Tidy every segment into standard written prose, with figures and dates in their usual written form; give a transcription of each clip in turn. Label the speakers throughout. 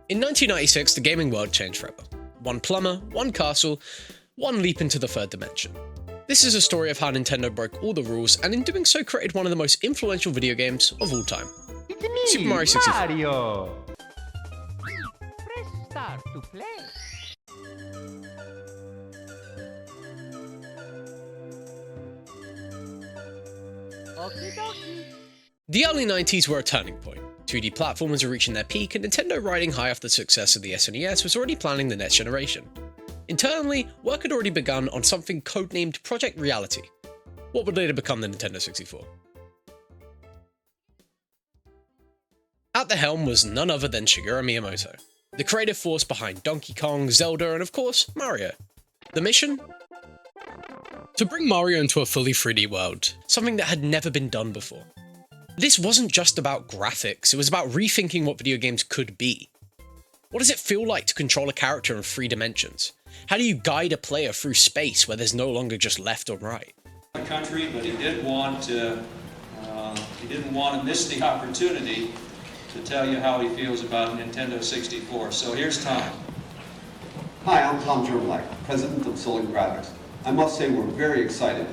Speaker 1: In 1996, the gaming world changed forever. One plumber, one castle, one leap into the third dimension. This is a story of how Nintendo broke all the rules and in doing so created one of the most influential video games of all time.
Speaker 2: It's me,
Speaker 1: Super Mario 64.
Speaker 2: Mario! Press start to play. Okie dokie.
Speaker 1: The early 90s were a turning point. 2D platformers were reaching their peak, and Nintendo, riding high off the success of the SNES, was already planning the next generation. Internally, work had already begun on something codenamed Project Reality, what would later become the Nintendo 64. At the helm was none other than Shigeru Miyamoto, the creative force behind Donkey Kong, Zelda, and of course, Mario. The mission? To bring Mario into a fully 3D world, something that had never been done before. This wasn't just about graphics, it was about rethinking what video games could be. What does it feel like to control a character in 3 dimensions? How do you guide a player through space where there's no longer just left or right?
Speaker 3: The country, but he didn't want to miss the opportunity to tell you how he feels about Nintendo 64. So here's Tom.
Speaker 4: Hi, I'm Tom Germlach, president of Solid Graphics. I must say we're very excited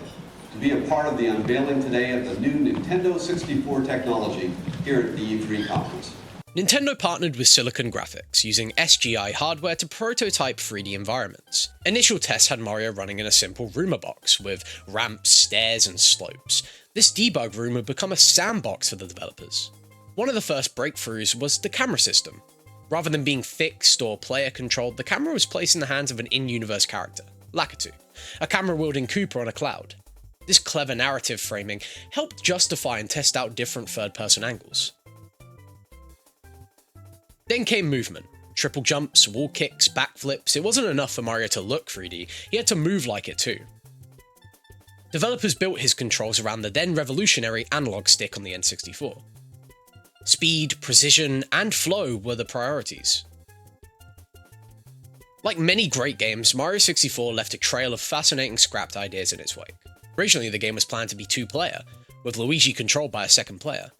Speaker 4: to be a part of the unveiling today of the new Nintendo 64 technology here at the E3 conference.
Speaker 1: Nintendo partnered with Silicon Graphics, using SGI hardware to prototype 3D environments. Initial tests had Mario running in a simple rumor box, with ramps, stairs, and slopes. This debug room would become a sandbox for the developers. One of the first breakthroughs was the camera system. Rather than being fixed or player-controlled, the camera was placed in the hands of an in-universe character, Lakitu, a camera-wielding Koopa on a cloud. This clever narrative framing helped justify and test out different third-person angles. Then came movement. Triple jumps, wall kicks, backflips. It wasn't enough for Mario to look 3D, he had to move like it too. Developers built his controls around the then revolutionary analog stick on the N64. Speed, precision, and flow were the priorities. Like many great games, Mario 64 left a trail of fascinating scrapped ideas in its wake. Originally, the game was planned to be 2-player, with Luigi controlled by a second player.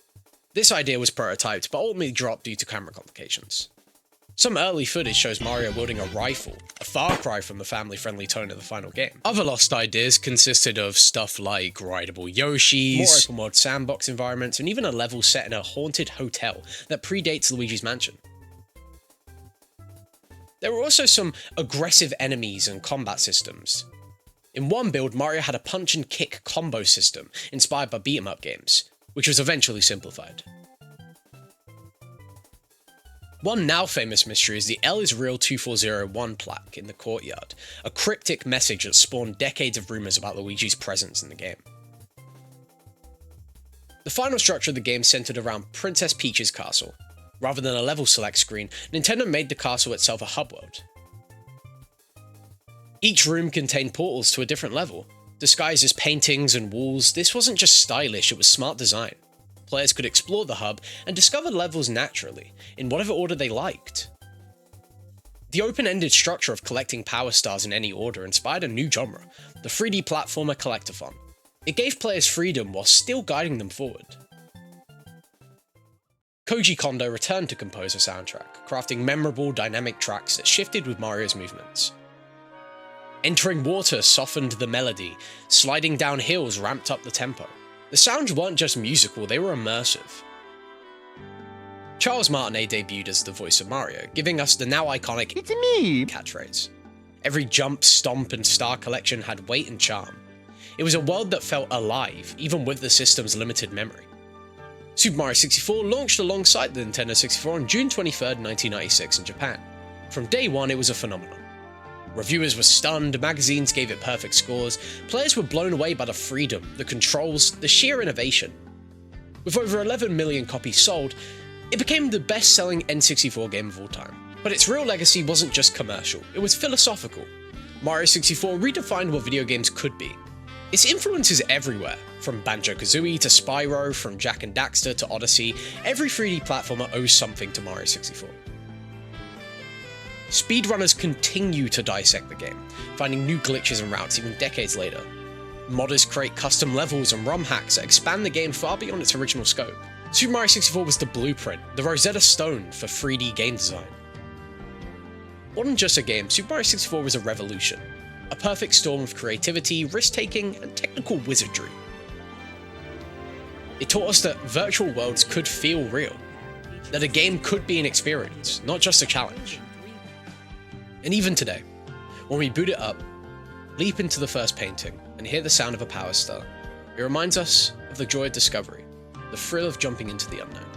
Speaker 1: This idea was prototyped, but ultimately dropped due to camera complications. Some early footage shows Mario wielding a rifle, a far cry from the family-friendly tone of the final game. Other lost ideas consisted of stuff like rideable Yoshis, more open-world sandbox environments, and even a level set in a haunted hotel that predates Luigi's Mansion. There were also some aggressive enemies and combat systems. In one build, Mario had a punch-and-kick combo system inspired by beat-em-up games, which was eventually simplified. One now famous mystery is the L is Real 2401 plaque in the courtyard, a cryptic message that spawned decades of rumours about Luigi's presence in the game. The final structure of the game centered around Princess Peach's castle. Rather than a level select screen, Nintendo made the castle itself a hub world. Each room contained portals to a different level. Disguised as paintings and walls, this wasn't just stylish, it was smart design. Players could explore the hub and discover levels naturally, in whatever order they liked. The open-ended structure of collecting power stars in any order inspired a new genre, the 3D platformer collectathon. It gave players freedom while still guiding them forward. Koji Kondo returned to compose a soundtrack, crafting memorable, dynamic tracks that shifted with Mario's movements. Entering water softened the melody, sliding down hills ramped up the tempo. The sounds weren't just musical, they were immersive. Charles Martinet debuted as the voice of Mario, giving us the now iconic
Speaker 2: It's me!
Speaker 1: catchphrase. Every jump, stomp, and star collection had weight and charm. It was a world that felt alive, even with the system's limited memory. Super Mario 64 launched alongside the Nintendo 64 on June 23rd, 1996 in Japan. From day one, it was a phenomenon. Reviewers were stunned, magazines gave it perfect scores, players were blown away by the freedom, the controls, the sheer innovation. With over 11 million copies sold, it became the best-selling N64 game of all time. But its real legacy wasn't just commercial, it was philosophical. Mario 64 redefined what video games could be. Its influence is everywhere, from Banjo-Kazooie to Spyro, from Jak and Daxter to Odyssey. Every 3D platformer owes something to Mario 64. Speedrunners continue to dissect the game, finding new glitches and routes even decades later. Modders create custom levels and ROM hacks that expand the game far beyond its original scope. Super Mario 64 was the blueprint, the Rosetta Stone for 3D game design. More than just a game, Super Mario 64 was a revolution. A perfect storm of creativity, risk-taking, and technical wizardry. It taught us that virtual worlds could feel real, that a game could be an experience, not just a challenge. And even today, when we boot it up, leap into the first painting, and hear the sound of a power star, it reminds us of the joy of discovery, the thrill of jumping into the unknown.